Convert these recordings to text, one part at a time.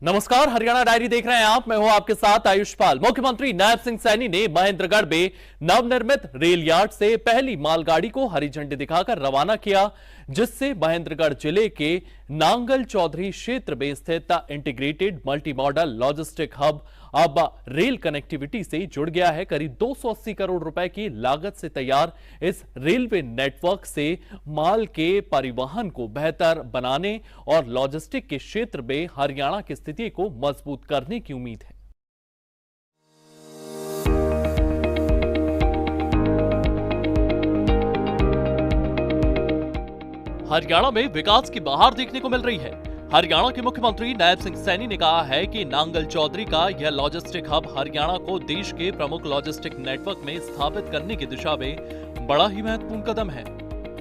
नमस्कार, हरियाणा डायरी देख रहे हैं आप। मैं हूं आपके साथ आयुष्पाल। मुख्यमंत्री नायब सिंह सैनी ने महेंद्रगढ़ में नवनिर्मित रेल यार्ड से पहली मालगाड़ी को हरी झंडी दिखाकर रवाना किया, जिससे महेंद्रगढ़ जिले के नांगल चौधरी क्षेत्र में स्थित integrated multi modal logistic hub अब रेल कनेक्टिविटी से जुड़ गया है। करीब 280 करोड़ रुपए की लागत से तैयार इस रेलवे नेटवर्क से माल के परिवहन को बेहतर बनाने और लॉजिस्टिक के क्षेत्र में हरियाणा की स्थिति को मजबूत करने की उम्मीद है। हरियाणा में विकास की बहार देखने को मिल रही है। हरियाणा के मुख्यमंत्री नायब सिंह सैनी ने कहा है कि नांगल चौधरी का यह लॉजिस्टिक हब हरियाणा को देश के प्रमुख लॉजिस्टिक नेटवर्क में स्थापित करने की दिशा में बड़ा ही महत्वपूर्ण कदम है।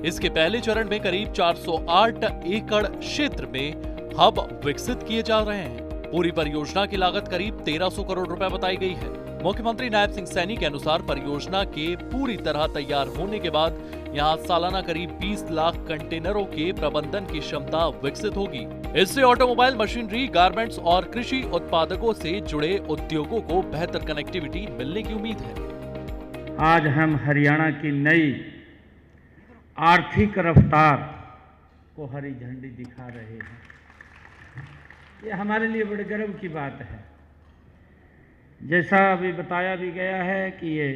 इसके पहले चरण में करीब 408 एकड़ क्षेत्र में हब विकसित किए जा रहे हैं। पूरी परियोजना की लागत करीब 1300 करोड़ रुपए बताई गई है। मुख्यमंत्री नायब सिंह सैनी के अनुसार परियोजना के पूरी तरह तैयार होने के बाद यहां सालाना करीब 20 लाख कंटेनरों के प्रबंधन की क्षमता विकसित होगी। इससे ऑटोमोबाइल, मशीनरी, गारमेंट्स और कृषि उत्पादकों से जुड़े उद्योगों को बेहतर कनेक्टिविटी मिलने की उम्मीद है। आज हम हरियाणा की नई आर्थिक रफ्तार को हरी झंडी दिखा रहे हैं। ये हमारे लिए बड़े गर्व की बात है। जैसा अभी बताया भी गया है कि ये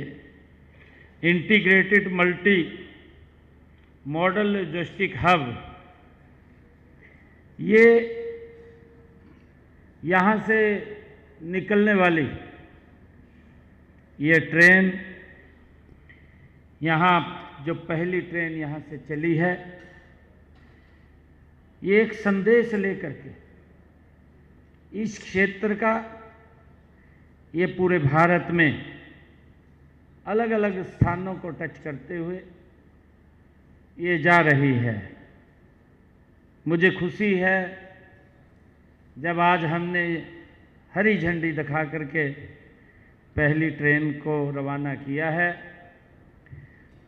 integrated multi modal logistic hub, ये यहाँ से निकलने वाली ये ट्रेन, यहाँ जो पहली ट्रेन यहाँ से चली है, ये एक संदेश लेकर के इस क्षेत्र का, ये पूरे भारत में अलग अलग स्थानों को टच करते हुए ये जा रही है। मुझे खुशी है जब आज हमने हरी झंडी दिखा करके पहली ट्रेन को रवाना किया है।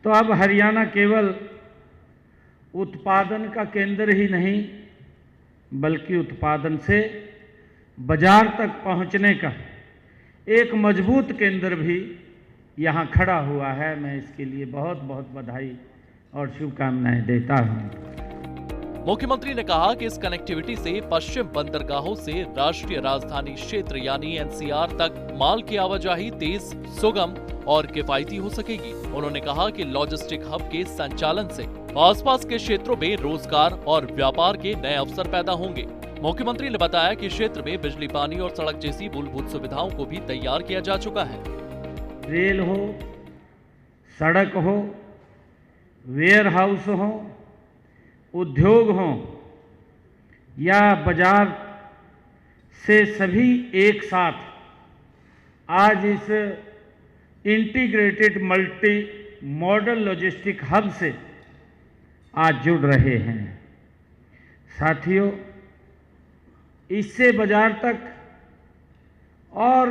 तो अब हरियाणा केवल उत्पादन का केंद्र ही नहीं, बल्कि उत्पादन से बाजार तक पहुंचने का एक मजबूत केंद्र भी यहाँ खड़ा हुआ है। मैं इसके लिए बहुत बहुत बधाई और शुभकामनाएं देता हूँ। मुख्यमंत्री ने कहा कि इस कनेक्टिविटी से पश्चिम बंदरगाहों से राष्ट्रीय राजधानी क्षेत्र यानी एनसीआर तक माल की आवाजाही तेज, सुगम और किफायती हो सकेगी। उन्होंने कहा कि लॉजिस्टिक हब के संचालन से आसपास के क्षेत्रों में रोजगार और व्यापार के नए अवसर पैदा होंगे। मुख्यमंत्री ने बताया कि क्षेत्र में बिजली, पानी और सड़क जैसी मूलभूत सुविधाओं को भी तैयार किया जा चुका है। रेल हो, सड़क हो, वेयर हाउस हो, उद्योग हो या बाजार से सभी एक साथ आज इस integrated multi modal logistic hub से आज जुड़ रहे हैं। साथियों, इससे बाजार तक और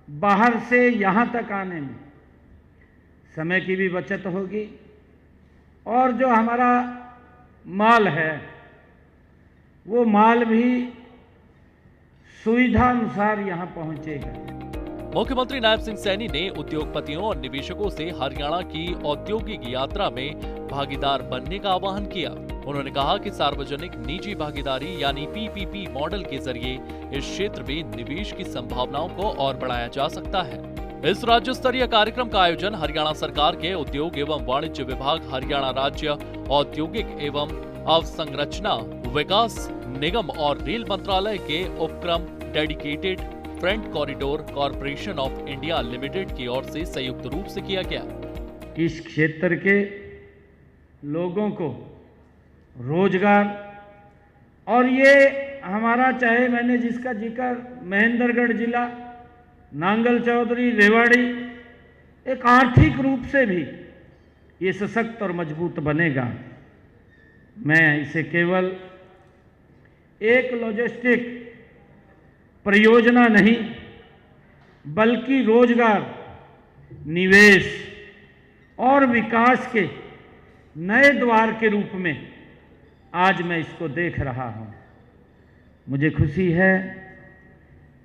बाहर से यहाँ तक आने में समय की भी बचत होगी और जो हमारा माल है वो माल भी सुविधा अनुसार यहाँ पहुँचेगा। मुख्यमंत्री नायब सिंह सैनी ने उद्योगपतियों और निवेशकों से हरियाणा की औद्योगिक यात्रा में भागीदार बनने का आह्वान किया। उन्होंने कहा कि सार्वजनिक निजी भागीदारी यानी पीपीपी मॉडल के जरिए इस क्षेत्र में निवेश की संभावनाओं को और बढ़ाया जा सकता है। इस राज्य स्तरीय कार्यक्रम का आयोजन हरियाणा सरकार के उद्योग एवं वाणिज्य विभाग, हरियाणा राज्य औद्योगिक एवं अवसंरचना विकास निगम और रेल मंत्रालय के उपक्रम dedicated front corridor corporation of India limited की ओर से संयुक्त रूप से किया गया। इस क्षेत्र के लोगों को रोजगार, और ये हमारा, चाहे मैंने जिसका जिक्र महेंद्रगढ़ जिला, नांगल चौधरी, रेवाड़ी, एक आर्थिक रूप से भी ये सशक्त और मजबूत बनेगा। मैं इसे केवल एक लॉजिस्टिक परियोजना नहीं, बल्कि रोजगार, निवेश और विकास के नए द्वार के रूप में आज मैं इसको देख रहा हूं। मुझे खुशी है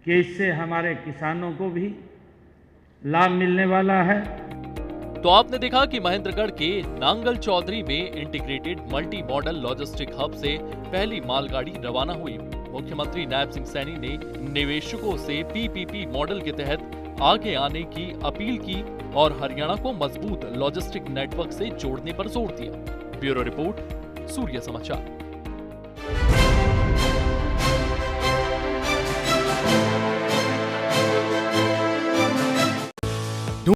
कि इससे हमारे किसानों को भी लाभ मिलने वाला है। तो आपने देखा कि महेंद्रगढ़ के नांगल चौधरी में integrated multi modal logistic hub से पहली मालगाड़ी रवाना हुई। मुख्यमंत्री नायब सिंह सैनी ने निवेशकों से पीपीपी मॉडल के तहत आगे आने की अपील की और हरियाणा को मजबूत लॉजिस्टिक नेटवर्क से जोड़ने पर जोर दिया। ब्यूरो रिपोर्ट, सूर्य समाचार।